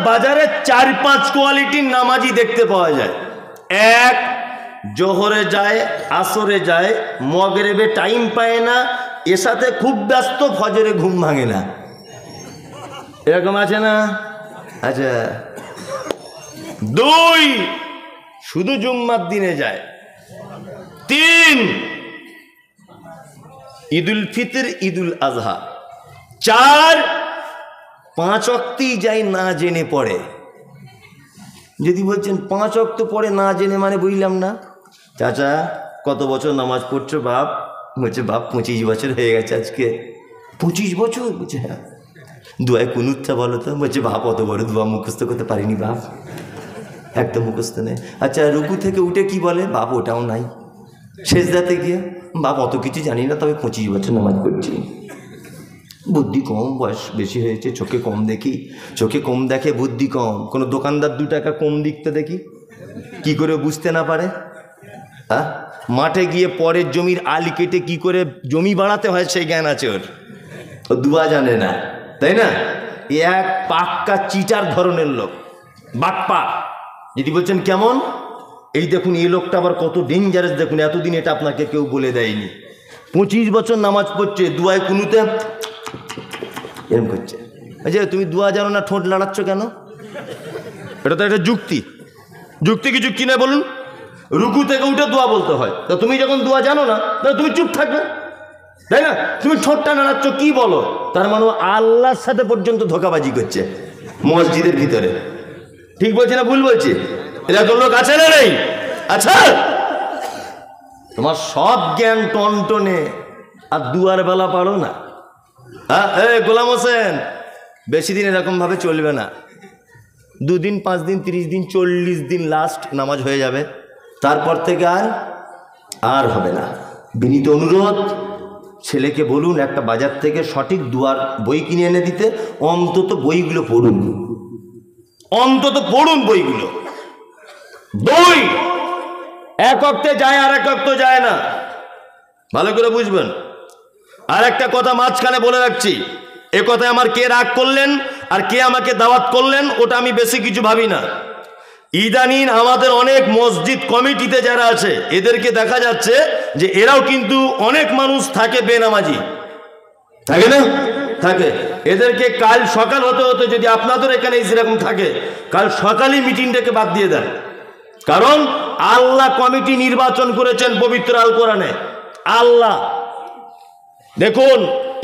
বাজারে 4-5 কোয়ালিটির নামাজি দেখতে পাওয়া যায়। এক, জোহরে যায়, আসরে যায়, মগরিবে টাইম পায় না, এর সাথে খুব ব্যস্ত, ফজরে ঘুম ভাঙে না। এরকম আছে না? আচ্ছা। 2, শুধু জুম্মার দিনে যায়। 3, ঈদুল ফিতর, ঈদুল আজহা। 4, 5 ওয়াক্তই যায় না জেনে পড়ে। যদি বলছেন 5 ওয়াক্ত পড়ে না জেনে মানে বুঝলাম না। চাচা কত বছর নামাজ পড়ছো বাপ? বলছে বাপ 25 বছর হয়ে গেছে আজকে। 25 বছর? বলছে হ্যাঁ। দুয়ায় কুনুতটা বলো তো। বলছে বাপ অত বড় দুয়া মুখস্থ করতে পারিনি বাপ, একদম মুখস্থ নেই। আচ্ছা রুকু থেকে উঠে কি বলে? বাপ ওটাও নাই। সেজদাতে গিয়ে বাপ অত কিছু জানি না, তবে 25 বছর নামাজ পড়ছি। বুদ্ধি কম, বয়স বেশি হয়েছে, চোখে কম দেখি। চোখে কম দেখে, বুদ্ধি কম। কোনো দোকানদার 2 টাকা কম দিকতে দেখি, কি করে বুঝতে না পারে? হ্যাঁ, মাঠে গিয়ে পরের জমির আলি কেটে কি করে জমি বাড়াতে হয় সেই জ্ঞান আছে ওর। ও দুয়া জানে না, তাই না? এক পাক্কা চিটার ধরনের লোক, বাটপা। যদি বলছেন কেমন, এই দেখুন এই লোকটা আবার কত ডেঞ্জারাস দেখুন, এতদিন এটা আপনাকে কেউ বলে দেয়নি। 25 বছর নামাজ পড়ছে, দুয়ায় কুনুতে এরম করছে। আচ্ছা তুমি দুয়া জানো না, ঠোঁট লাড়াচ্ছ কেন? এটা তো একটা যুক্তি। যুক্তি কি যুক্তি না বলুন? রুকু থেকে উঠে দোয়া বলতে হয়, তা তুমি যখন দোয়া জানো না তাহলে তুমি চুপ থাকবে, তাই না? তুমি ঠোঁটটা নাড়াচ্ছ, কি বলো? তার মানে আল্লাহর সাথে পর্যন্ত ধোঁকাবাজি করছে মসজিদের ভিতরে। ঠিক বলছি না ভুল বলছি? এরকম লোক আছে না নেই? আচ্ছা, তোমার সব জ্ঞান টনটনে আর দুয়ার বেলা পারো না। হ্যাঁ, গোলাম হোসেন, বেশি দিন এরকম ভাবে চলবে না। 2 দিন, 5 দিন, 30 দিন, 40 দিন লাস্ট নামাজ হয়ে যাবে, তারপর থেকে আর হবে না। বিনীত অনুরোধ, ছেলেকে বলুন একটা বাজার থেকে সঠিক দুয়ার বই কিনে এনে দিতে। অন্তত বইগুলো পড়ুন, অন্তত পড়ুন বইগুলো। 2, এক ওয়াক্তে যায় আর এক ওয়াক্তে যায় না, ভালো করে বুঝবেন। আর একটা কথা মাঝখানে বলে রাখছি, এ কথায় আমার কে রাগ করলেন আর কে আমাকে দাওয়াত করলেন ওটা আমি বেশি কিছু ভাবি না। ইদানিং আমাদের অনেক মসজিদ কমিটিতে যারা আছে এদেরকে দেখা যাচ্ছে যে এরাও কিন্তু অনেক মানুষ থাকে বেনামাজি, থাকে না? থাকে। এদেরকে কাল সকাল হতে হতে, যদি আপনাদের এখানে সেরকম থাকে, কাল সকালই মিটিংটাকে বাদ দিয়ে দেন। কারণ আল্লাহ কমিটি নির্বাচন করেছেন পবিত্র আল কোরআনে। আল্লাহ দেখুন,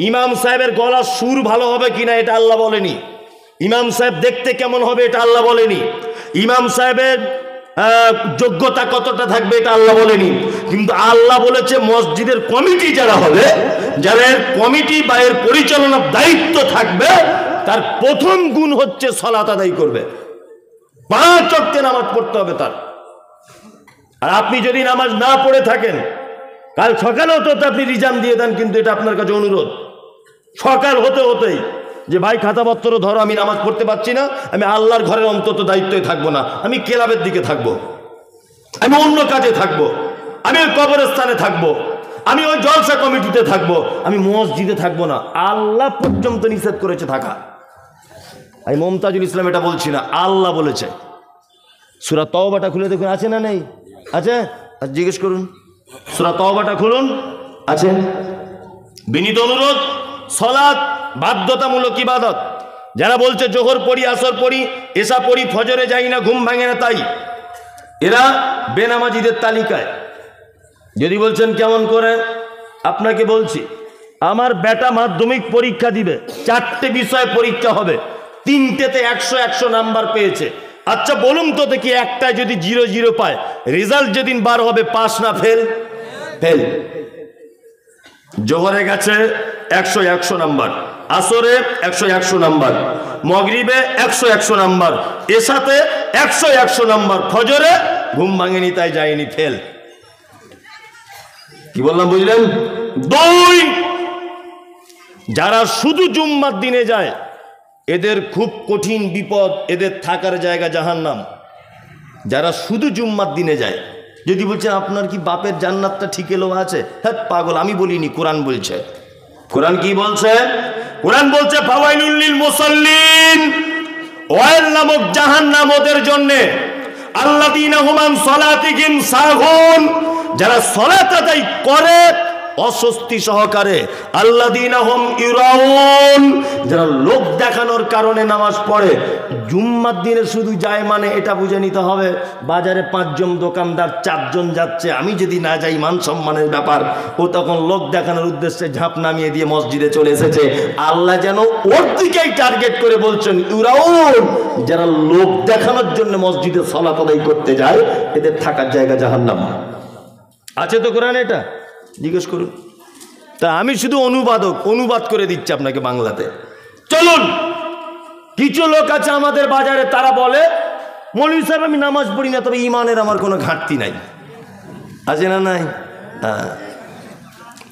ইমাম সাহেবের গলার সুর ভালো হবে কিনা এটা আল্লাহ বলেনি, ইমাম সাহেব দেখতে কেমন হবে এটা আল্লাহ বলেনি, ইমাম সাহেবের যোগ্যতা কতটা থাকবে এটা আল্লাহ বলেনি। কিন্তু আল্লাহ বলেছে মসজিদের কমিটি যারা হবে, যাদের কমিটি বা এর পরিচালনার দায়িত্ব থাকবে, তার প্রথম গুণ হচ্ছে সালাত আদায় করবে, 5 ওয়াক্তে নামাজ পড়তে হবে তার। আর আপনি যদি নামাজ না পড়ে থাকেন, কাল সকালেও তো আপনি রিজাম দিয়ে দেন, কিন্তু এটা আপনার কাছে অনুরোধ, সকাল হতে হতেই যে ভাই খাতাপত্র ধরো, আমি নামাজ পড়তে পারছি না, আমি আল্লাহর ঘরের অন্তত দায়িত্বে থাকবো না, আমি ক্লাবের দিকে থাকবো, আমি অন্য কাজে থাকবো, আমি ওই কবরস্থানে থাকবো, আমি ওই জলসা কমিটিতে থাকবো, আমি মসজিদে থাকবো না। আল্লাহ পর্যন্ত নিষেধ করেছে থাকা। আমি মমতাজুল ইসলাম এটা বলছি না, আল্লাহ বলেছে। সূরা তাওবাটা খুলে দেখুন, আছে না নেই? আছে? আর জিজ্ঞেস করুন, সূরা তাওবাটা খুলুন, আছে। বিনীত অনুরোধ, সালাত বাধ্যতামূলক ইবাদত। যারা বলছে জোহর পড়ি, আসর পড়ি, এশা পড়ি, ফজরে যাই না, ঘুম ভাঙে না, তাই এরা বেনামাজিদের তালিকায়। যদি বলছেন কেমন করে, আপনাকে বলছি, আমার বেটা মাধ্যমিক পরীক্ষা দিবে, 4টে বিষয় পরীক্ষা হবে, 3টেতে 100 নাম্বার পেয়েছে। আচ্ছা বলুন তো দেখি, একটায় যদি 0 পায়, রেজাল্ট যেদিন বার হবে পাস না ফেল? ফেল। জোহরে গেছে 100 নাম্বার, আসরে 100 নাম্বার, মগরিবে 100 নাম্বার, এশাতে 100 নাম্বার, ফজরে ঘুম ভাঙেনি তাই যায়নি, ফেল। কি বললাম বুঝলেন? 2, যারা শুধু জুম্মার দিনে যায় এদের খুব কঠিন বিপদ, এদের থাকার জায়গা জাহান্নাম। যারা শুধু জুম্মার দিনে যায়, যদি বলছেন আপনার কি বাপের জান্নাতটা ঠিক এলো আছে, হ্যাঁ পাগল, আমি বলিনি, কোরআন বলছে। কোরআন কি বলছে? কোরআন বলছে ফাওয়াইলুল লিল মুসাল্লিন ওয়াইল নামক জাহান্নাম ওদের জন্য। আল্লাযীনা হুম আন সালাতিহিম সাহুন, যারা সালাত আদায় করে অস্বস্তি সহকারে। আল্লাযীনা হুম ইউরাউন, যারা লোক দেখানোর কারণে নামাজ পড়ে। জুম্মার দিনে শুধু যায় মানে এটা বুঝে নিতে হবে বাজারে 5 জন দোকানদার 4 জন যাচ্ছে, আমি যদি না যাই মান সম্মানের ব্যাপার। ও তখন লোক দেখানোর উদ্দেশ্যে ঝাঁপ নামিয়ে দিয়ে মসজিদে চলে এসেছে। আল্লাহ যেন ওর দিকেই টার্গেট করে বলছেন ইউরাউন, যারা লোক দেখানোর জন্য মসজিদে সালাত আদায় করতে যায় এদের থাকার জায়গা জাহান্নাম। আছে তো কোরআনে, এটা জিজ্ঞেস করুন। তা আমি শুধু অনুবাদ করে দিচ্ছি আপনাকে বাংলাতে। চলুন, কিছু লোক আছে আমাদের বাজারে, তারা বলে মৌলভী সাহেব আমি নামাজ পড়ি না, তবে ইমানের আমার কোনো ঘাটতি নাই। আছে না নাই? হ্যাঁ।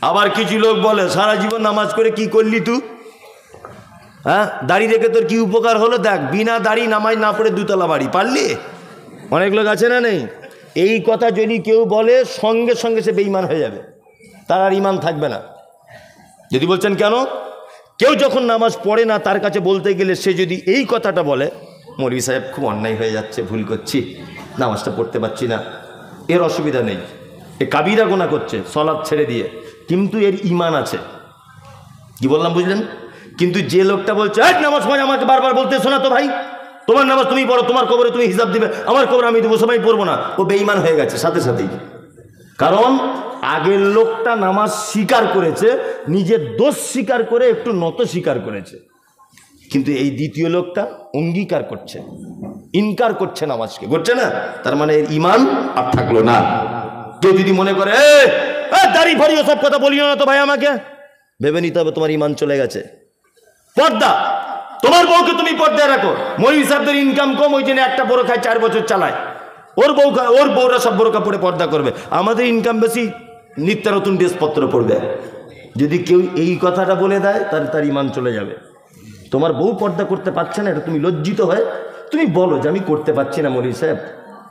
আবার কিছু লোক বলে সারা জীবন নামাজ করে কি করলি তুই? হ্যাঁ, দাড়ি রেখে তোর কি উপকার হলো? দেখ, বিনা দাড়ি নামাজ না পড়ে 2 তলা বাড়ি পারলি। অনেক লোক আছে না নেই? এই কথা যদি কেউ বলে সঙ্গে সঙ্গে সে বেঈমান হয়ে যাবে, তার আর ইমান থাকবে না। যদি বলছেন কেন? কেউ যখন নামাজ পড়ে না তার কাছে বলতে গেলে সে যদি এই কথাটা বলে মৌলভী সাহেব খুব অন্যায় হয়ে যাচ্ছে, ভুল করছি, নামাজটা পড়তে পারছি না, এর অসুবিধা নেই, এ কাবিরা গুনাহ করছে সালাত ছেড়ে দিয়ে, কিন্তু এর ইমান আছে। কি বললাম বুঝলেন? কিন্তু যে লোকটা বলছে নামাজ পড়ে, আমাকে বারবার বলতে শোনা তো ভাই, তোমার নামাজ তুমি পড়ো, তোমার কবরে তুমি হিসাব দিবে, আমার কবরে আমি দেবো, সবাই পড়বো না, ও বেঈমান হয়ে গেছে সাথে সাথেই। কারণ আগের লোকটা নামাজ স্বীকার করেছে, নিজের দোষ স্বীকার করে একটু নত স্বীকার করেছে, কিন্তু এই দ্বিতীয় লোকটা অঙ্গীকার করছে, ইনকার করছে নামাজকে, করছে না, তার মানে এর ইমান আর থাকলো না। কেউ যদি মনে করে দাড়ি ফাড়ি সব কথা বলিও না তো ভাই, আমাকে ভেবে নিতে হবে তোমার ইমান চলে গেছে। পর্দা, তোমার বউকে তুমি পর্দায় রাখো। মৌলভী সাহেবদের ইনকাম কম, ওই জন্য একটা বড় খায় 4 বছর চালায়, ওর বউরা সব বোরকা পরে পর্দা করবে, আমাদের ইনকাম বেশি, নিত্য নতুন ড্রেসপত্র পড়বে। যদি কেউ এই কথাটা বলে দেয় তাহলে তার ইমান চলে যাবে। তোমার বউ পর্দা করতে পারছে না, এটা তুমি লজ্জিত হয়ে তুমি বলো যে আমি করতে পারছি না মৌলভী সাহেব,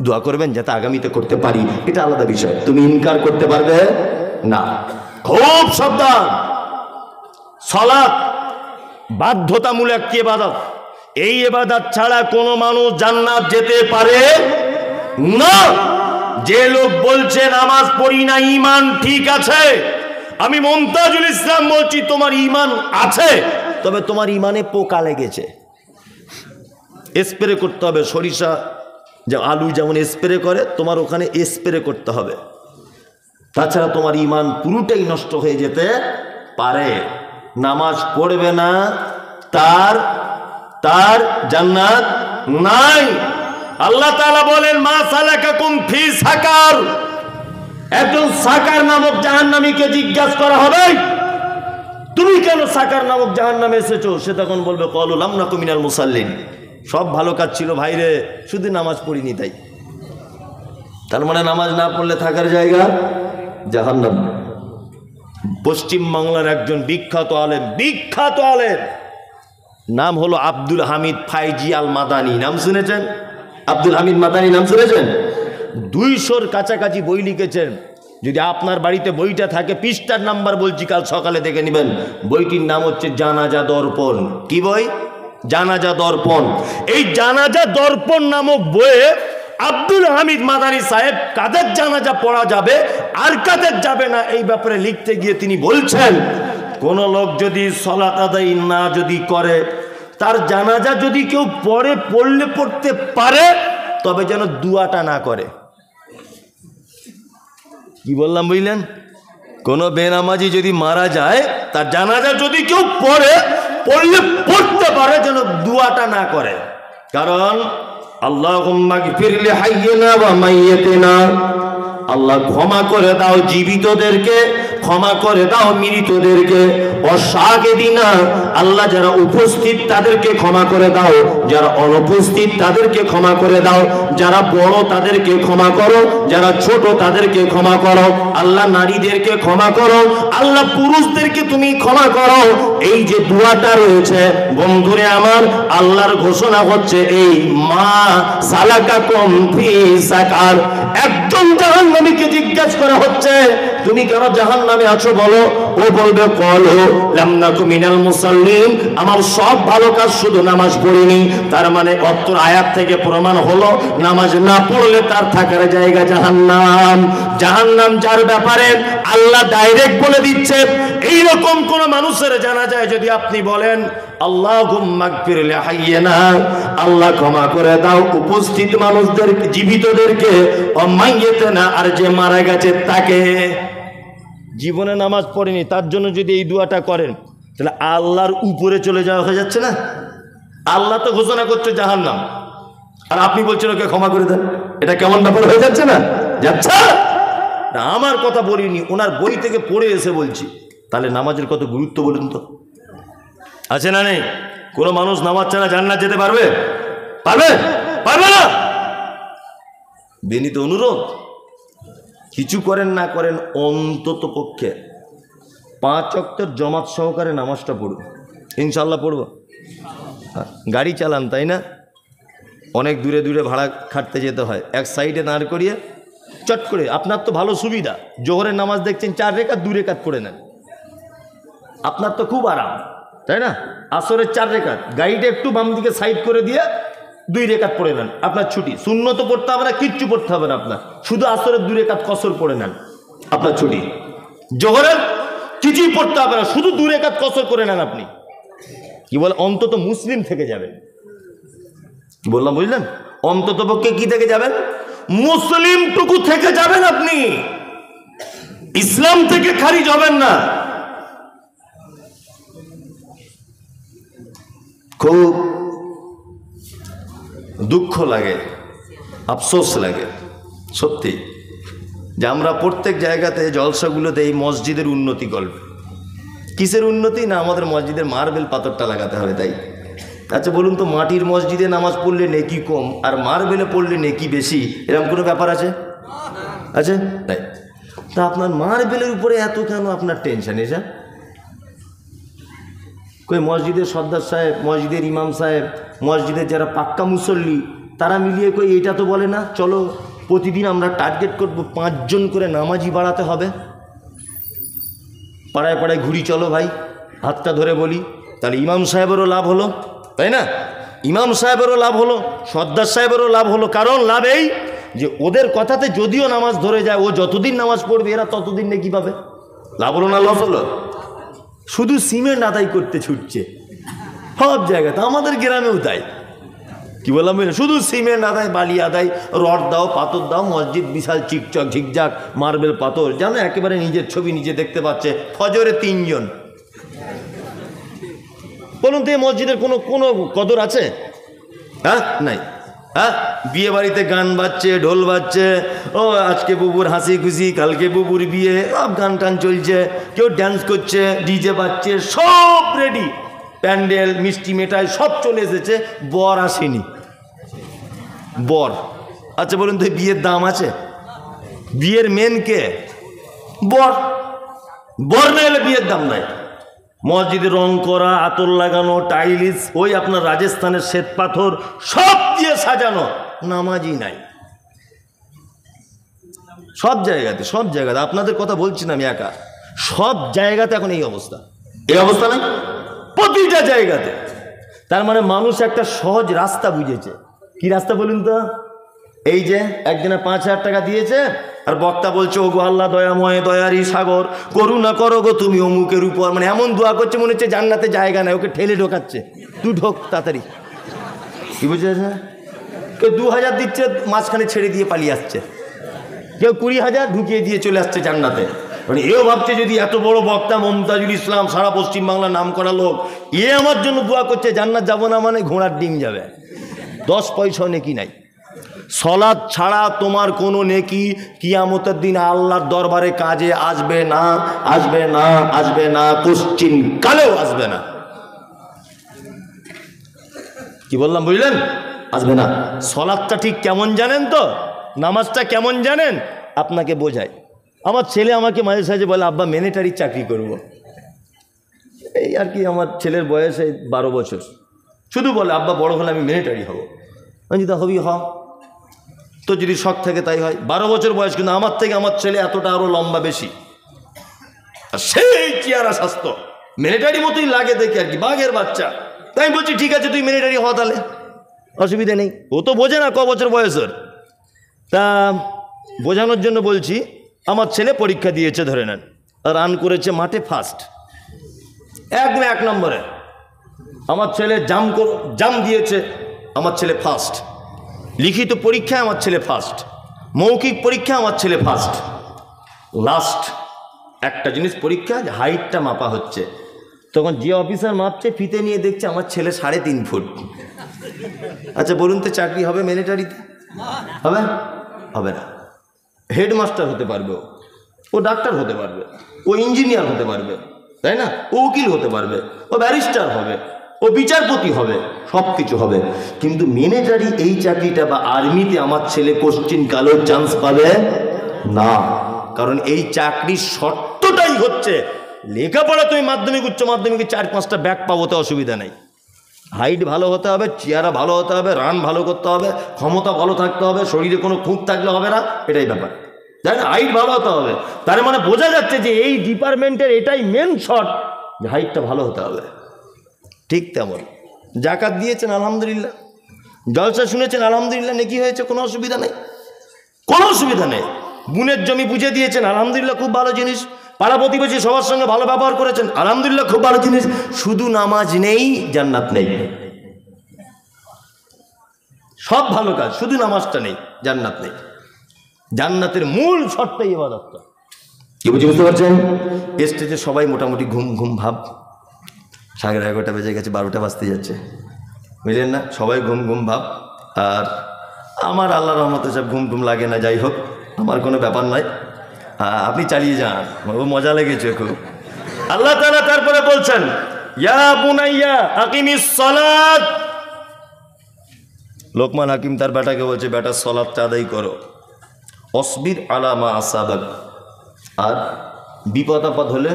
দোয়া করবেন যাতে আগামীতে করতে পারি, এটা আলাদা বিষয়। তুমি ইনকার করতে পারবে না। খুব সাবধান। সালাত বাধ্যতামূলক কি ইবাদত, এই ইবাদত ছাড়া কোনো মানুষ জান্নাত যেতে পারে না। যে লোক বলছে নামাজ পড়ি না ঈমান ঠিক আছে, আমি মুমতাজুল ইসলাম বলছি তোমার ঈমান আছে, তবে তোমার ঈমানে পোকা লেগেছে। স্প্রে করতে হবে, সরিষা যে আলু যেমন স্প্রে করে তোমার ওখানে স্প্রে করতে হবে, তাছাড়া তোমার ঈমান পুরোটাই নষ্ট হয়ে যেতে পারে। নামাজ পড়বে না তার জান্নাত নাই। আল্লাহ তাআলা বলেন মা সালাকাকুম ফি সাকার, একজন সাকার নামক জাহান্নামীকে জিজ্ঞাসা করা হবে তুমি কেন সাকার নামক জাহান্নামে এসেছো? সে তখন বলবে ক্বালু লাম নাকু মিনাল মুসাল্লিন, সব ভালো কাজ ছিল ভাইরে, শুধু নামাজ পড়িনি তাই। তার মানে নামাজ না পড়লে থাকার জায়গা জাহান্নাম। পশ্চিম বাংলার একজন বিখ্যাত আলেম, নাম হলো আব্দুল হামিদ ফাইজি আল মাদানী, নাম শুনেছেন? আব্দুল হামিদ মাদানী নাম শুনেছেন? 200-র কাছাকাছি বই লিখেছেন। যদি আপনার বাড়িতে বইটা থাকে, পৃষ্ঠার নাম্বার বলছি, কাল সকালে দেখে নেবেন। বইটির নাম হচ্ছে জানাজা দর্পণ। কি বই? জানাজা দর্পণ। এই জানাজা দর্পণ নামক বইয়ে আব্দুল হামিদ মাদানী সাহেব কাদের জানাজা পড়া যাবে আর কাদের যাবে না এই ব্যাপারে লিখতে গিয়ে তিনি বলছেন, কোন লোক যদি সালাত আদায় না যদি করে, তার জানাজা যদি কেউ পড়তে পারে, তবে যেন দুয়াটা না করে। কি বললাম বুঝলেন? কোন বেনামাজি যদি মারা যায়, তার জানাজা যদি কেউ পড়তে পারে, যেন দুয়াটা না করে। কারণ আল্লাহুম্মা গফির লি হাইয়িনা ওয়া মাইয়িতিনা, আল্লাহ ক্ষমা করে দাও জীবিতদেরকে, ক্ষমা করে দাও মৃতদেরকে। অশাহিদিনা, আল্লাহ যারা উপস্থিত তাদেরকে ক্ষমা করে দাও, যারা অনুপস্থিত তাদেরকে ক্ষমা করে দাও, যারা বড় তাদেরকে ক্ষমা করো, যারা ছোট তাদেরকে ক্ষমা করো। আল্লাহ নারীদেরকে ক্ষমা করো, আল্লাহ পুরুষদেরকে তুমি ক্ষমা করো। এই যে দুয়াটা রয়েছে বন্ধুরে আমার, আল্লাহর ঘোষণা হচ্ছে এই মা সালাকাকুম ফি সাকার। একজন জাহান্নামীকে জিজ্ঞাসা করা হচ্ছে তুমি কেন জাহান্নামে নামে আছো বলো। ও বলবে কলো লাম নাকু মিনাল মুসাল্লিন, আমার সব ভালো কাজ শুধু নামাজ পড়িনি। তার মানে অত্র আয়াত থেকে প্রমাণ হলো নামাজ না পড়লে তার থাকার জায়গা জাহান্নাম। জাহান্নাম যার ব্যাপারে আল্লাহ ডাইরেক্ট বলে দিচ্ছে, এইরকম কোন মানুষের জানা যায় যদি আপনি বলেন আল্লাহুম্মা গফির লিহাইয়িনা, আল্লাহ ক্ষমা করে দাও উপস্থিত মানুষদের, জীবিতদেরকে, অমাইয়াতিনা, আর যে মারা গেছে তাকে। জীবনে নামাজ পড়েনি তার জন্য যদি এই দোয়াটা করেন তাহলে আল্লাহর উপরে চলে যাওয়া হয়ে যাচ্ছে না? আল্লাহ তো ঘোষণা করছে জাহান্নাম, আর আপনি বলছেন ওকে ক্ষমা করে দেন। এটা কেমন ব্যাপার হয়ে যাচ্ছে না? যাচ্ছে না, আমার কথা বলিনি, ওনার বই থেকে পড়ে এসে বলছি। তাহলে নামাজের কত গুরুত্ব বলুন তো, আছে না নেই? কোনো মানুষ নামাজ ছাড়া জান্নাত যেতে পারবে? পারবে? পারবে না। বিনীত অনুরোধ, কিছু করেন না করেন অন্তত পক্ষে 5 ওয়াক্তের জামাত সহকারে নামাজটা পড়ব, ইনশাল্লাহ পড়ব। গাড়ি চালান তাই না, অনেক দূরে দূরে ভাড়া খাটতে যেতে হয়, এক সাইডে দাঁড় করিয়ে চট করে, আপনার তো ভালো সুবিধা, জোহরের নামাজ দেখছেন 4 রেখাত 2 রেখাত পড়ে নেন, আপনার তো খুব আরাম তাই না? আসরের 4 রেখাত, গাড়িটা একটু বাম দিকে সাইড করে দিয়ে 2 রেখাত পড়ে নেন, আপনার ছুটি। সুন্নত পড়তে হবে না, কিচ্ছু পড়তে হবে না আপনার, শুধু আসরের 2 রেখাত কসর পড়ে নেন, আপনার ছুটি। জোহরের কিছুই পড়তে হবে না, শুধু 2 রেখাত কসর করে নেন আপনি। কি বলে, অন্তত মুসলিম থেকে যাবেন। বললাম বুঝলেন? অন্তত পক্ষে কি থেকে যাবেন? মুসলিমটুকু থেকে যাবেন আপনি, ইসলাম থেকে খারিজ হবেন না। খুব দুঃখ লাগে, আফসোস লাগে সত্যি, যে আমরা প্রত্যেক জায়গাতে জলসাগুলোতে এই মসজিদের উন্নতি করবে। কিসের উন্নতি? না আমাদের মসজিদের মার্বেল পাথরটা লাগাতে হবে তাই। আচ্ছা বলুন তো, মাটির মসজিদে নামাজ পড়লে নেকি কম আর মার্বেলে পড়লে নেকি বেশি, এরকম কোনো ব্যাপার আছে? আছে তাই। তা আপনার মার্বেলের উপরে এত কেন আপনার টেনশন? এসা কই মসজিদের সর্দার সাহেব, মসজিদের ইমাম সাহেব, মসজিদের যারা পাক্কা মুসল্লি, তারা মিলিয়ে কই এটা তো বলে না চলো প্রতিদিন আমরা টার্গেট করব 5 জন করে নামাজি বাড়াতে হবে, পাড়ায় পাড়ায় ঘুরি চলো ভাই, হাতটা ধরে বলি, তাহলে ইমাম সাহেবেরও লাভ হলো তাই না? ইমাম সাহেবেরও লাভ হলো, সর্দার সাহেবেরও লাভ হলো। কারণ লাভ এই যে ওদের কথাতে যদিও নামাজ ধরে যায়, ও যতদিন নামাজ পড়বে এরা ততদিন নাকি পাবে। লাভ হলো না লস হলো? শুধু সিমেন্ট আদায় করতে ছুটছে সব জায়গাতে, আমাদের গ্রামেও তাই। কি বললাম, শুধু সিমেন্ট আদায়, বালি আদায়, রড দাও, পাথর দাও, মসজিদ বিশাল চিকচক ঝিকঝাক মার্বেল পাথর, জানো একেবারে নিজের ছবি নিজে দেখতে পাচ্ছে। ফজরে 3 জন, বলুন তো এই মসজিদের কোনো কোনো কদর আছে? হ্যাঁ নাই। হ্যাঁ, বিয়ে বাড়িতে গান বাজছে, ঢোল বাজছে, ও আজকে বুবুর হাসি খুশি, কালকে বুবুর বিয়ে, সব গান টান চলছে, কেউ ড্যান্স করছে, ডিজে বাজছে, সব রেডি, প্যান্ডেল মিষ্টি মেটাই সব চলে এসেছে, বর আসেনি। বর, আচ্ছা বলুন তো বিয়ের দাম আছে? বিয়ের মেন কে? বর। বর না এলে বিয়ের দাম নাই। মসজিদে রং করা, আতর লাগানো, টাইলিস, ওই আপনার রাজস্থানের শ্বেত পাথর সব দিয়ে সাজানো, নামাজই নাই সব জায়গাতে। সব জায়গাতে, আপনাদের কথা বলছি না আমি একা, সব জায়গাতে এখন এই অবস্থা। এই অবস্থা নাই প্রতিটা জায়গাতে। তার মানে মানুষ একটা সহজ রাস্তা বুঝেছে। কি রাস্তা বলুন তো? এই যে একজনে 5,000 টাকা দিয়েছে আর বক্তা বলছে ও গো আল্লাহ দয়াময়, দয়ারই সাগর, করুণা করো গো তুমি অমুকের উপর, মানে এমন দোয়া করছে মনে হচ্ছে জান্নাতে জায়গা নাই, ওকে ঠেলে ঢোকাচ্ছে, তুই ঢোক তাড়াতাড়ি। কি বুঝেছে? কেউ 2,000 দিচ্ছে, মাঝখানে ছেড়ে দিয়ে পালিয়ে আসছে, কেউ 20,000 ঢুকিয়ে দিয়ে চলে আসছে জান্নাতে। মানে এও ভাবছে যদি এত বড় বক্তা মমতাজুল ইসলাম, সারা পশ্চিমবাংলার নাম করা লোক, এ আমার জন্য দোয়া করছে জান্নাত যাবো না, মানে ঘোড়ার ডিম যাবে, 10 পয়সা নেকি নাই। সলাৎ ছাড়া তোমার কোনো নেকি কিয়ামতের দিন আল্লাহর দরবারে কাজে আসবে না, আসবে না, আসবে না, পশ্চিম কালেও আসবে না। কি বললাম বুঝলেন? আসবে না। সলাৎটা ঠিক কেমন জানেন তো? নামাজটা কেমন জানেন? আপনাকে বোঝায়। আমার ছেলে আমাকে মাঝে সাঝে বলে আব্বা মিলিটারির চাকরি করব। এই আর কি, আমার ছেলের বয়স 12 বছর, শুধু বলে আব্বা বড় হলে আমি মিলিটারি হব। আমি যদি হবি হ, তো যদি শখ থাকে তাই হয়। 12 বছর বয়স, কিন্তু আমার থেকে আমার ছেলে এতটা আরও লম্বা বেশি। আর সেই চেহারা স্বাস্থ্য মিলিটারি মতোই লাগে দেখে আর কি, বাঘের বাচ্চা। তাই আমি বলছি ঠিক আছে তুই মিলিটারি হ, তাহলে অসুবিধা নেই। ও তো বোঝে না ক বছর বয়সের। তা বোঝানোর জন্য বলছি, আমার ছেলে পরীক্ষা দিয়েছে, ধরে নেন রান করেছে মাঠে ফার্স্ট, একদম 1 নম্বরে। আমার ছেলে জাম দিয়েছে, আমার ছেলে ফার্স্ট। লিখিত পরীক্ষায় আমার ছেলে ফার্স্ট, মৌখিক পরীক্ষা আমার ছেলে ফার্স্ট। লাস্ট একটা জিনিস পরীক্ষা, হাইটটা মাপা হচ্ছে। তখন যে অফিসার মাপছে ফিতে নিয়ে দেখছে আমার ছেলে 3.5 ফুট। আচ্ছা বলুন তো চাকরি হবে মিলিটারিতে? হবে? হবে না। হেডমাস্টার হতে পারবে, ও ডাক্তার হতে পারবে, ও ইঞ্জিনিয়ার হতে পারবে, তাই না? ও উকিল হতে পারবে, ও ব্যারিস্টার হবে, ও বিচারপতি হবে, সব কিছু হবে। কিন্তু মিলিটারি এই চাকরিটা বা আর্মিতে আমার ছেলে কোশ্চিন কালোর চান্স পাবে না। কারণ এই চাকরির শর্তটাই হচ্ছে লেখাপড়া তুমি মাধ্যমিক উচ্চ মাধ্যমিকে 4-5টা ব্যাক পাবো, তো অসুবিধা নেই। হাইট ভালো হতে হবে, চেহারা ভালো হতে হবে, রান ভালো করতে হবে, ক্ষমতা ভালো থাকতে হবে, শরীরে কোনো খুঁত থাকলে হবে না, এটাই ব্যাপার, তাই না? হাইট ভালো হতে হবে, তার মানে বোঝা যাচ্ছে যে এই ডিপার্টমেন্টের এটাই মেন শর্ট, যে হাইটটা ভালো হতে হবে। ঠিক তেমন জাকাত দিয়েছেন আলহামদুলিল্লাহ, জলসা শুনেছেন আলহামদুলিল্লাহ, নেকি হয়েছে, কোনো অসুবিধা নেই, কোনো অসুবিধা নেই। বুনের জমি বুঝে দিয়েছেন আলহামদুলিল্লাহ, খুব ভালো জিনিস। পাড়া প্রতিবেশী সবার সঙ্গে ভালো ব্যবহার করেছেন আলহামদুলিল্লাহ, খুব ভালো জিনিস। শুধু নামাজ নেই, জান্নাত নেই। সব ভালো কাজ, শুধু নামাজটা নেই, জান্নাত নেই। জান্নাতের মূল শর্তই ইবাদতটা। কি বুঝতে পারছেন? স্টেজে সবাই মোটামুটি ঘুম ঘুম ভাব, 11:30 বেজে গেছে, 12টা বাজতে যাচ্ছে, বুঝলেন না? সবাই ঘুম ঘুম ভাব। আর আমার আল্লাহর রহমতে সব ঘুম ঘুম লাগে না, যাই হোক আমার কোনো ব্যাপার নয়, আপনি চালিয়ে যান, ও মজা লেগেছে খুব। আল্লাহ তাআলা তারপরে বলছেন, ইয়া বুনাইয়া আকিমিস সালাত। লোকমান হাকিম তার বেটাকে বলছে, বেটা সালাতটা আদায় করো, অসবির আলা মা আসাবাক, আর বিপদ আপদ হলে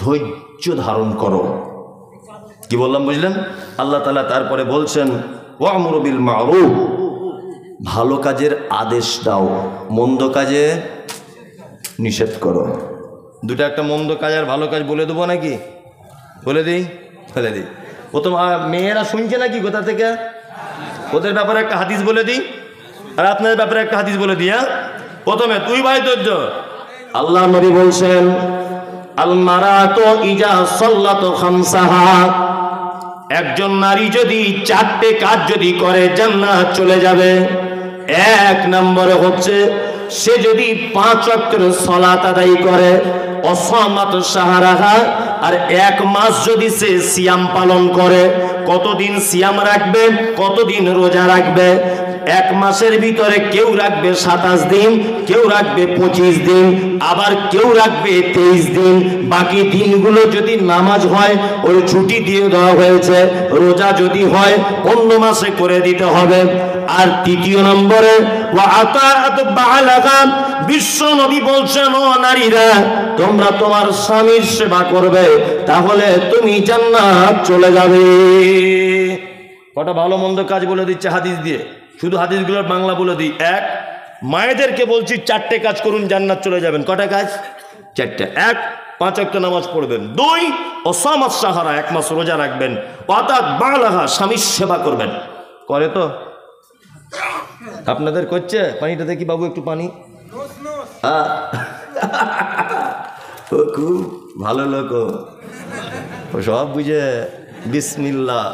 ধৈর্য ধারণ করো। কি বললাম বুঝলেন? আল্লাহ তাআলা তারপরে বলছেন, ওয়ামুরু বিল মারুফ, ভালো কাজের আদেশ দাও, মন্দ কাজে নিষেধ করো। দুটো, একটা মন্দ কাজ আর ভালো কাজ বলে দেবো নাকি? বলে দিই, বলে দিই। প্রথম মেয়েরা শুনছে নাকি কোথা থেকে? ওদের ব্যাপারে একটা হাদিস বলে দিই, আর আপনাদের ব্যাপারে একটা হাদিস বলে দিই। হ্যাঁ, প্রথমে তুই ভাই ধৈর্য। আল্লাহ নবী বলছেন, আল মারাতু ইজা সাল্লাতু খামসাহা, একজন নারী যদি 4টে কাজ যদি করে জান্নাত চলে যাবে। 1 নম্বরে হচ্ছে সে যদি 5 ওয়াক্তের সালাত আদায় করে, অসামাত শাহরাহা, আর 1 মাস যদি সে সিয়াম পালন করে। কতদিন সিয়াম রাখবে, কতদিন রোজা রাখবে? 1 মাসের ভিতরে কেউ রাখবে 27 দিন, কেউ রাখবে 25 দিন, আবার কেউ রাখবে 23 দিন। বাকি দিনগুলো যদি নামাজ হয় ওই ছুটি দিয়ে দেওয়া হয়েছে, রোজা যদি হয় অন্য মাসে করে দিতে হবে। আর 3 নম্বরে ওয়া আতাআত বালাগা, বিশ্ব নবী বলছেন, ও নারীরা তোমরা তোমার স্বামীর সেবা করবে, তাহলে তুমি জান্নাত চলে যাবে। কটা ভালো মন্দ কাজ বলে দিচ্ছে হাদিস দিয়ে, শুধু হাদিসগুলোর বাংলা বলে দিই। 1, মায়েদেরকে বলছি 4টে কাজ করুন, জান্নাত চলে যাবেন। কটা কাজ? 4টে। 1, 5 ওয়াক্ত নামাজ পড়বেন। 2, অসামাত সাহারা, 1 মাস রোজা রাখবেন। আতাত বালাহা, স্বামীর সেবা করবেন। করে তো? আপনাদের করছে? পানিটা দেখি বাবু, একটু পানি। ও খুব ভালো লোক, ও সব বুঝে। বিসমিল্লাহ।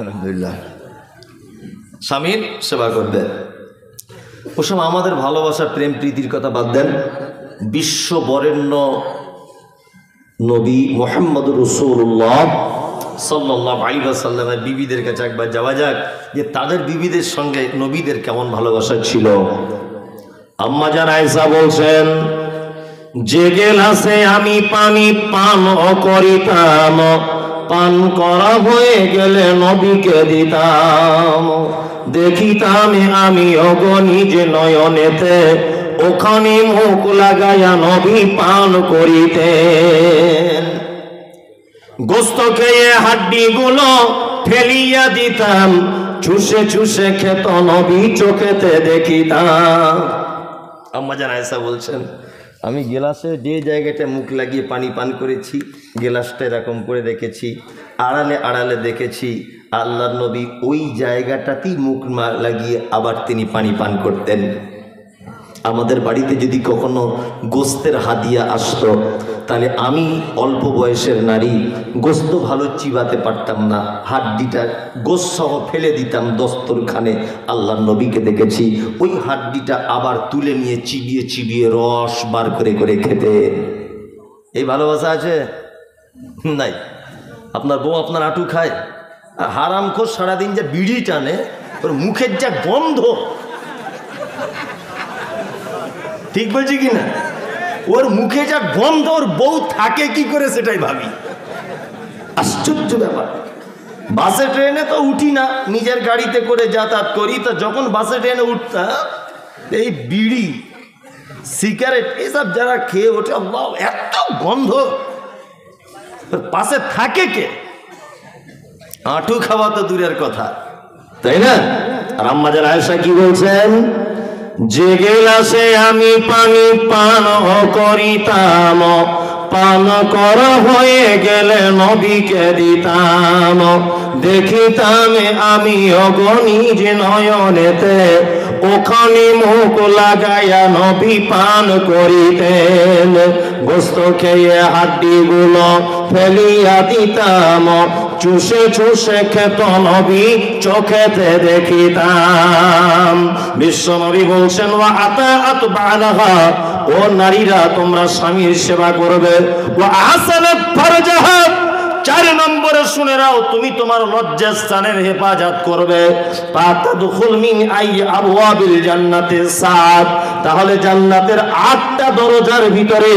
আলহামদুলিল্লাহ, স্বামীর সেবা করবে। ওসব আমাদের ভালোবাসা প্রেম প্রীতির কথা বাদ দেন। বিশ্ব বরেণ্য নবী মুহাম্মদুর রাসূলুল্লাহ সাল্লাল্লাহু আলাইহি ওয়াসাল্লামের বিবিদের কাছে একবার যাওয়া যাক, যে তাদের বিবিদের সঙ্গে নবীদের কেমন ভালোবাসা ছিল। আম্মা জান আয়েশা বলছেন, যে গেলাসে আমি পানি পান করিতাম, পান করা হয়ে গেলে নবীকে দিতাম। দেখিতাম আমি অগণিজ নয়নেতে, ওখানে মুখ লাগাইয়া নবী পান করিতেন। গোস্ত খেয়ে হাড্ডি গুলো ফেলিয়া দিতাম, চুষে চুষে খেত নবী চোখেতে দেখিতাম। আম্মা জান আয়েশা বলছেন, আমি গেলাসে যে জায়গাটা মুখ লাগিয়ে পানি পান করেছি, গেলাসটা এরকম করে রেখেছি, আড়ালে আড়ালে দেখেছি আল্লাহর নবী ওই জায়গাটাতেই মুখ লাগিয়ে আবার তিনি পানি পান করতেন। আমাদের বাড়িতে যদি কখনো গোস্তের হাদিয়া আসতো, তাহলে আমি অল্প বয়সের নারী, গোস্ত ভালো চিবাতে পারতাম না, হাড্ডিটা গোস্ত সহ ফেলে দিতাম দস্তরখানে। আল্লাহর নবীকে দেখেছি ওই হাড্ডিটা আবার তুলে নিয়ে চিবিয়ে চিবিয়ে রস বার করে করে খেতে। এই ভালোবাসা আছে? নাই। আপনার বউ আপনার আঁটু খায়, আর হারামখোর সারাদিন যে বিড়ি টানে, ওর মুখের যা গন্ধ, ঠিক বলছি কিনা? ওর মুখে যা গন্ধ, ওর বউ থাকে কি করে সেটাই ভাবি। আশ্চর্য ব্যাপার। বাসে ট্রেনে তো উঠি না, নিজের গাড়িতে করে যাতায়াত করি, তো যখন বাসে ট্রেনে উঠতাম এই বিড়ি সিগারেট এসব যারা খেয়ে ওঠে, এত গন্ধ, পাশে থাকে কে? আঁটু খাওয়া তো দূরের কথা, তাই না? আর আম্মা জান আয়েশা কি বলছেন? যে গেলাসে আমি পানি পান করিতাম, পান করা হয়ে গেলে নবীকে দিতাম, দেখিতাম আমি অগণিজ নয়নেতে, ওখানে মুখ লাগাইয়া নবী পান করিতেন। গোস্ত খেয়ে হাড্ডি গুলো ফেলিয়া দিতাম, চুষে চুষে খেত নবী চোখেতে দেখিতাম। বিশ্ব নবী বলছেন, ওয়া আতাআত বা'লাহা, ও নারীরা তোমরা স্বামীর সেবা করবে, ওয়া আহসানাত ফারজাহা, 4 নম্বরে শুনে নাও, তুমি তোমার লজ্জাস্থানের হেফাজত করবে। ফাতাদখুল মিন আই আবওয়াবিল জান্নাতি সাত, তাহলে জান্নাতের 8টা দরজার ভিতরে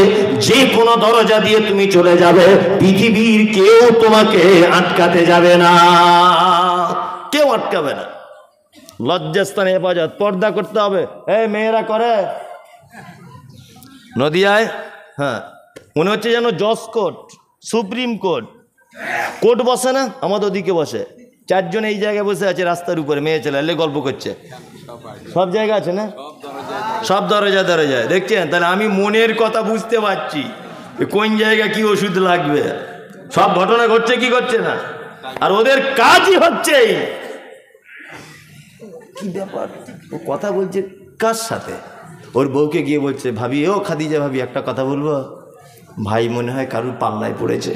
যে কোনো দরজা দিয়ে তুমি চলে যাবে, পৃথিবীর কেউ তোমাকে আটকাতে যাবে না, কেউ আটকাবে না। লজ্জাস্থানে হেফাজত, পর্দা করতে হবে। এই মেয়েরা করে নদিয়ায়, হ্যাঁ, মনে হচ্ছে যেন জজ কোর্ট, সুপ্রিম কোর্ট, কোর্ট বসে না, আমাদের ওদিকে বসে। 4 জন এই জায়গায় বসে আছে রাস্তার উপরে, মেয়ে ছেলে এলে গল্প করছে। সব জায়গা আছে না? সব দরজা দরজায় দেখছেন? তাহলে আমি মনের কথা বুঝতে পারছি কোন জায়গা কি ওষুধ লাগবে। সব ঘটনা ঘটছে কি করছে না, আর ওদের কাজই হচ্ছে। কি ব্যাপার, ও কথা বলছে কার সাথে? ওর বউকে গিয়ে বলছে, ভাবি, ও খাদিজা ভাবি, একটা কথা বলবো? ভাই মনে হয় কারুর পাল্লায় পড়েছে।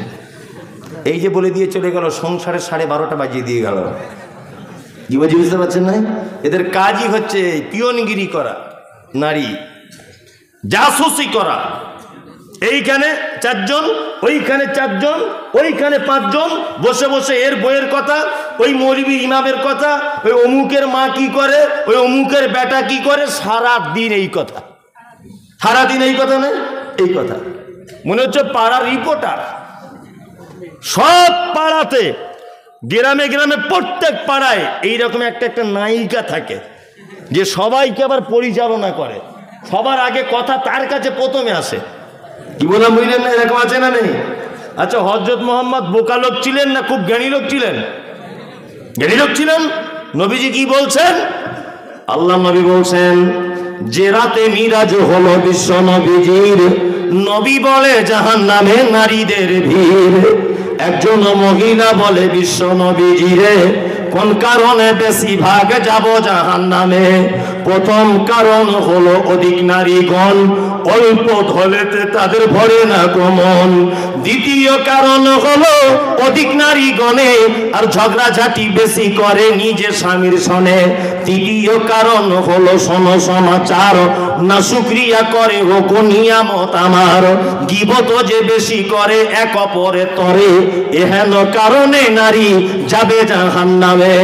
এই যে বলে দিয়ে চলে গেল, সংসারে 12:30 বাজিয়ে দিয়ে গেল। কি বলছি বুঝতে পারছেন না? এদের কাজই হচ্ছে পিয়নগিরি করা, নারী জাসুসি করা। এইখানে 4 জন, ওইখানে 4 জন, ওইখানে 5 জন, বসে বসে এর বইয়ের কথা, ওই মৌলবি ইমামের কথা, ওই অমুকের মা কি করে, ওই অমুকের বেটা কি করে, সারাদিন এই কথা, সারাদিন এই কথা না, এই কথা। মনে হচ্ছে পাড়ার রিপোর্টার। সব পাড়াতে, গ্রামে গ্রামে, প্রত্যেক পাড়ায় এইরকম একটা একটা নায়িকা থাকে, যে সবাইকে আবার পরিচালনা করে। সবার আগে কথা তার কাছে প্রথমে আসে। কি বললাম বুঝলেন না? এরকম আছে না নেই? আচ্ছা, হযরত মুহাম্মদ বোকা লোক ছিলেন না খুব জ্ঞানী লোক ছিলেন? জ্ঞানী লোক ছিলেন। নবীজি কি বলছেন? আল্লাহ নবী বলছেন, যে রাতে মিরাজ হলো বিশ্ব নবীজির, নবী বলে জাহান্নামে নারীদের ভিড়। একজন মহিলা বলে, বিশ্ব নবীজিরে, কোন কারণে বেশি ভাগ যাব জাহান্নামে? প্রথম কারণ হলো অধিক নারীগণ, অল্প ধলেতে তাদের ভরে না গমন। দ্বিতীয় কারণ হলো অধিক নারীগণে আর ঝগড়াঝাটি বেশি করে নিজের স্বামীর সনে। তৃতীয় কারণ হলো শোনো সমাচার, না শুকরিয়া করে ও নিয়ামত আমার। গীবত যে বেশি করে এক অপরের তরে, এহেন কারণে নারী যাবে জাহান্নামে।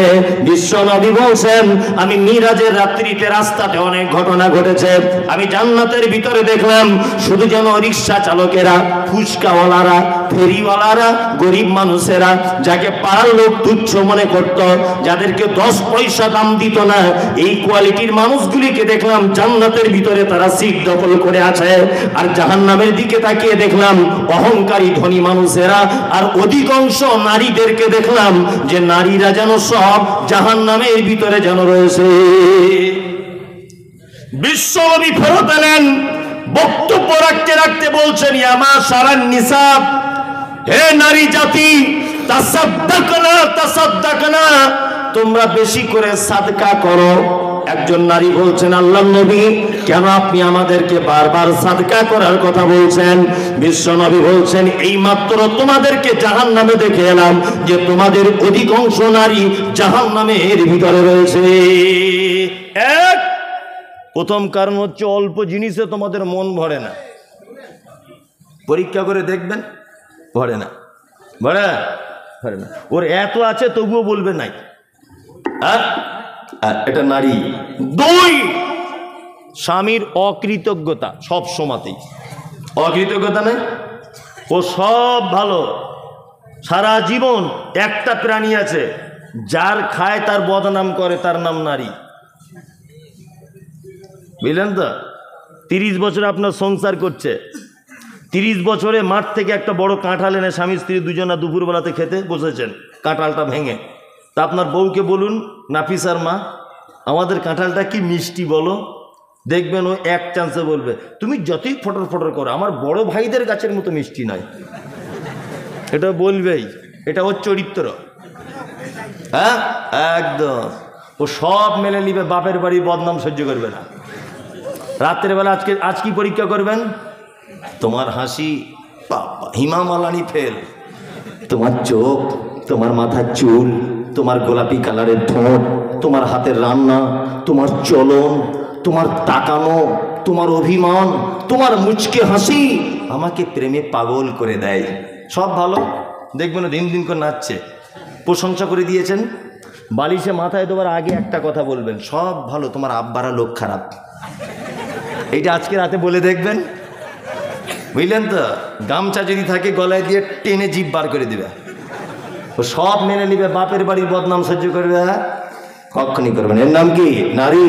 বিশ্ব নবী বলছেন, আমি মিরাজের রাত্রিতে রাস্তাতে অনেক ঘটনা ঘটেছে, আমি জান্নাতের ভিতরে দেখলাম শুধু যেন রিক্সা চালকেরা, ফুচকাওয়ালারা, ফেরিওয়ালারা, গরিব মানুষেরা, যাকে পাড়ার লোক তুচ্ছ মনে করত, যাদেরকে 10 পয়সা দাম দিত না, এই কোয়ালিটির মানুষগুলিকে দেখলাম জান্নাতের ভিতরে তারা সিট দখল করে আছে। আর জাহান্নামের দিকে তাকিয়ে দেখলাম অহংকারী ধনী মানুষেরা, আর অধিকাংশ নারীদেরকে দেখলাম যে নারীরা যেন সব জাহান্নামের ভিতরে যেন রয়েছে। বিশ্বনবী ফেরত এলেন, বক্তব্য রাখতে রাখতে বলছেন, ইয়া মাশারান নিসা, হে নারী জাতি, তাসাদ্দাকনা তাসাদ্দাকনা, তোমরা বেশি করে সাদকা করো। একজন নারী বলছেন, আল্লাহর নবী, কেন আপনি আমাদেরকে বারবার সাদকা করার কথা বলছেন? বিশ্বনবী বলছেন, এই মাত্র তোমাদেরকে জাহান্নামে দেখে এলাম যে তোমাদের অধিকাংশ নারী জাহান্নামের ভিতরে রয়েছে। এক প্রথম কারণ হচ্ছে অল্প জিনিসে তোমাদের মন ভরে না। পরীক্ষা করে দেখবেন, ভরে না, ভরে ভরে না। ওর এত আছে তবুও বলবে নাই, এটা নারী। দুই, স্বামীর অকৃতজ্ঞতা সব সময়তেই। অকৃতজ্ঞতা নেই, ও সব ভালো, সারা জীবন। একটা প্রাণী আছে যার খায় তার বদনাম করে, তার নাম নারী। বুঝলেন তো? 30 বছর আপনার সংসার করছে, 30 বছরে মাঠ থেকে একটা বড় কাঁঠাল এনে স্বামী স্ত্রী দুজনা দুপুরবেলাতে খেতে বসেছেন, কাঁঠালটা ভেঙে। তা আপনার বউকে বলুন, নাফিসার মা, আমাদের কাঁঠালটা কি মিষ্টি বলো। দেখবেন ও এক চান্সে বলবে, তুমি যতই ফটর ফটর করো আমার বড় ভাইদের গাছের মতো মিষ্টি নয়। এটা বলবেই, এটা ওর চরিত্র। হ্যাঁ, একদম। ও সব মেনে নিবে, বাপের বাড়ি বদনাম সহ্য করবে না। রাত্রের বেলা আজ কি পরীক্ষা করবেন? তোমার হাসি বাবা হিমামালানি ফেল, তোমার চোখ, তোমার মাথার চুল, তোমার গোলাপি কালারের ঠোঁট, তোমার হাতের রান্না, তোমার চলন, তোমার তাকানো, তোমার অভিমান, তোমার মুচকে হাসি আমাকে প্রেমে পাগল করে দেয়। সব ভালো, দেখবেন দিন দিন করে নাচছে। প্রশংসা করে দিয়েছেন, বালিশে মাথায় দেওয়ার আগে একটা কথা বলবেন, সব ভালো, তোমার আব্বারা লোক খারাপ। এইটা আজকে রাতে বলে দেখবেন, বুঝলেন তো? গামছা যদি থাকে গলায় দিয়ে টেনে জিভ বার করে দিবে। ও সব মেনে নিবে, বাপের বাড়ির বদনাম সহ্য করবে, কখনই করবে না। এর নাম কি? নারী।